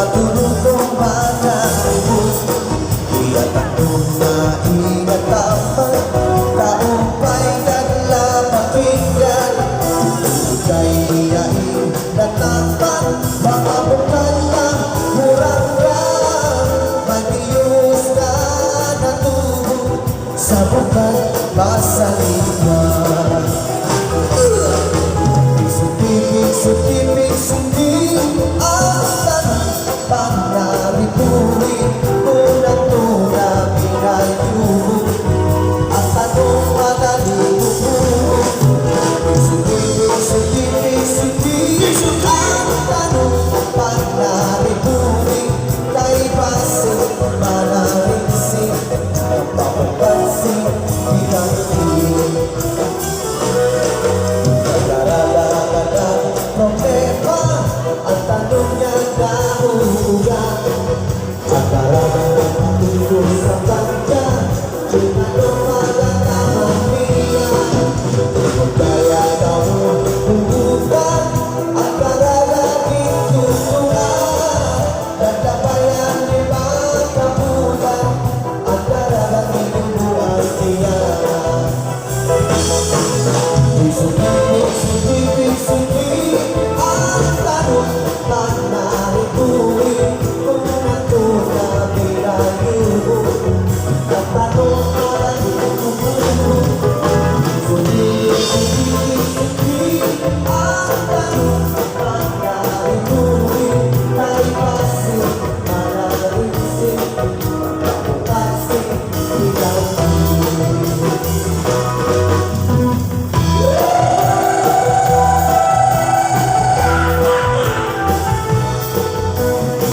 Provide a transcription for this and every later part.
natulutong mga ibon. Iyatakong na ingatapan, taupay naglapakinggan. Ika'y iyain natapan, baka bukan na murang-rang. Matiyos na natulog sa bukan pasaliman. Sundin ang tanong pag narituloy unang-una pinayuho ang tanong madalimuho. Sundin ang tanong pag narituloy kay pasig manariksik ang papapansin pinangin. Ang tanong niya nahuhugan, ang karangan ng tungkol sa kanya, tinanong magandang niya. Kung kaya daw huhugan, ang karangan itutulungan, nagtabayan ni Pagkabulan, ang karangan inubuhan niya. Sundin ang tanong pag narituloy unang-una pinayuho ang tanong madalimuho. Sundin ang tanong pag narituloy kay pasig manariksik ang pasig pinangin.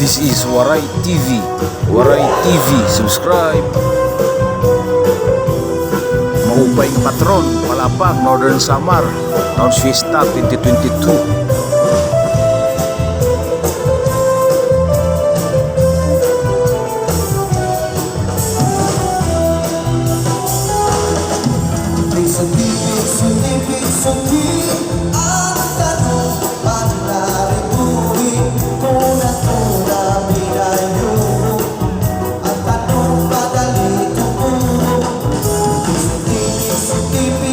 This is Waray TV. Waray TV, subscribe. Mahupay patron, Palapag, Northern Samar, North Fiesta 2022. Sundin ang tanong pag narituloy unang-una pinayuho ang tanong madalimuho.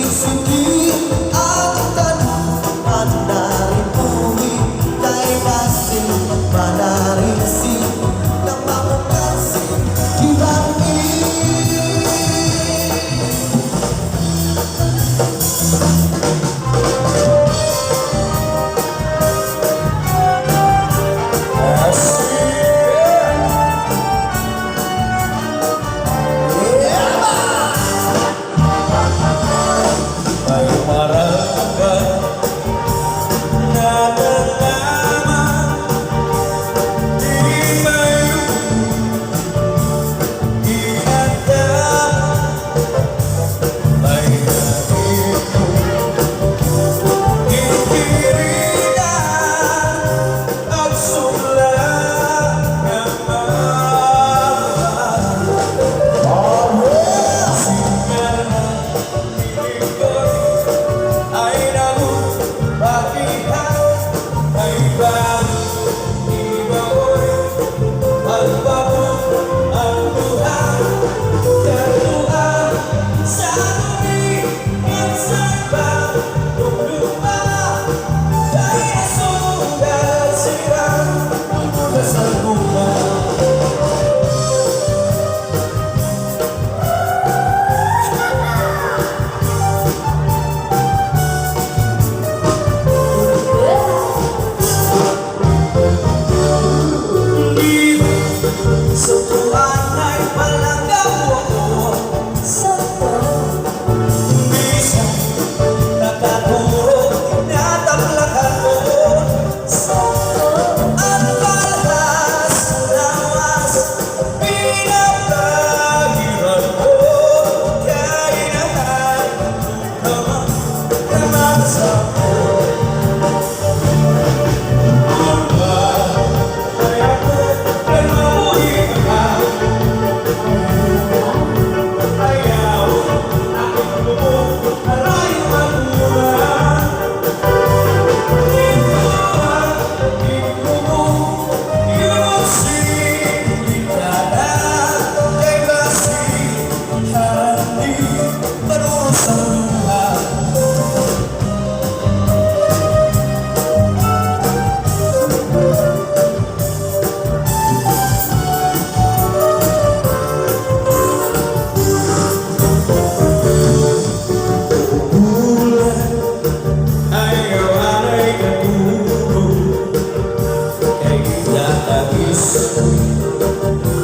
Sundin ang tanong pag narituloy kay pasig manariksik ng papapansin pinangin.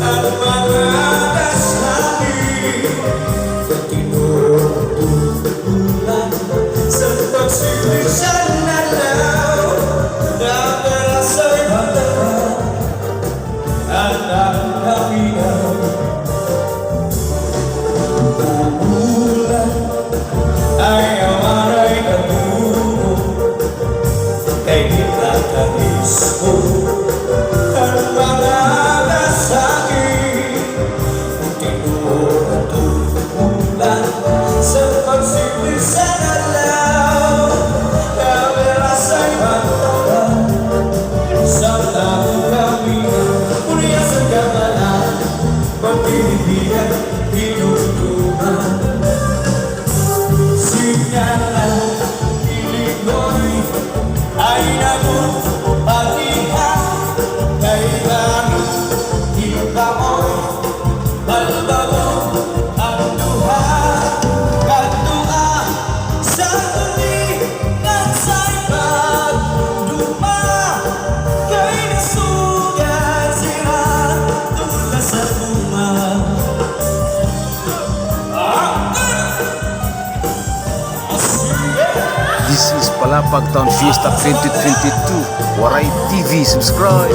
at mga kasabi na tinutulan sa pagsilig sa nalaw na karasay matagal at ang kaminaw. Umulan ay awaray kamuno kay nagkakais ko ang mga nasakit kung tinutulan sa pagsilig sa nalaw na karasay matagal sa taong kaminaw. Muli sa gamanan pagpilihan pinutulan sinyalan piling ko'y ay nagpapatihan kay langit kita mo'y malbago ang duha kadua sa tulingan sa'y pagduma kay nasugat sila tula sa bunga. This is Palapag Town Fiesta 2022. Waray TV. Subscribe.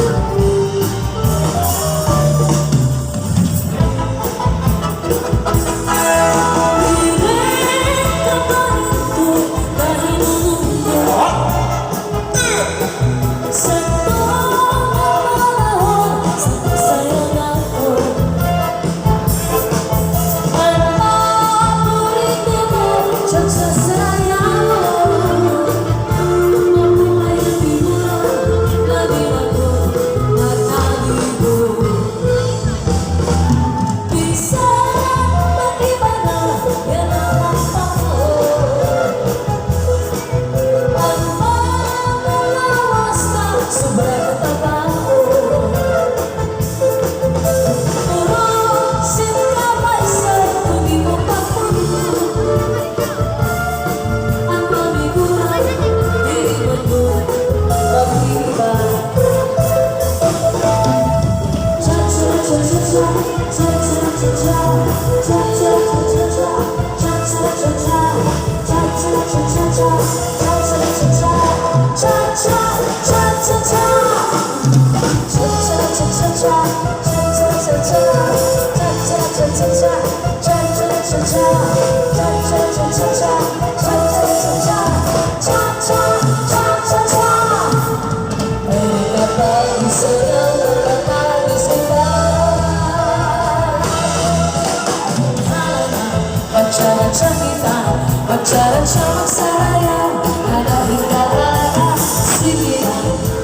Pagsaran siya magsayaw, hanapin ka na. Sige na,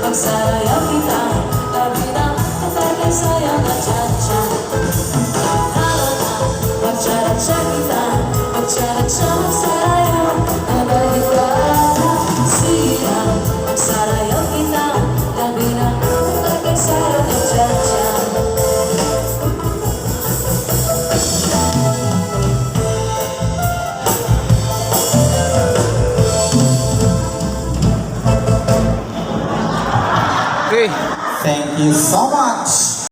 magsayaw kita. Labi na, kapagay sayaw na cha-cha. Hala na, pagsaran siya kita. Pagsaran siya magsayaw, hanapin ka na. Sige na, magsayaw kita. Labi na, kapagay sayaw na cha-cha. Okay. Thank you so much.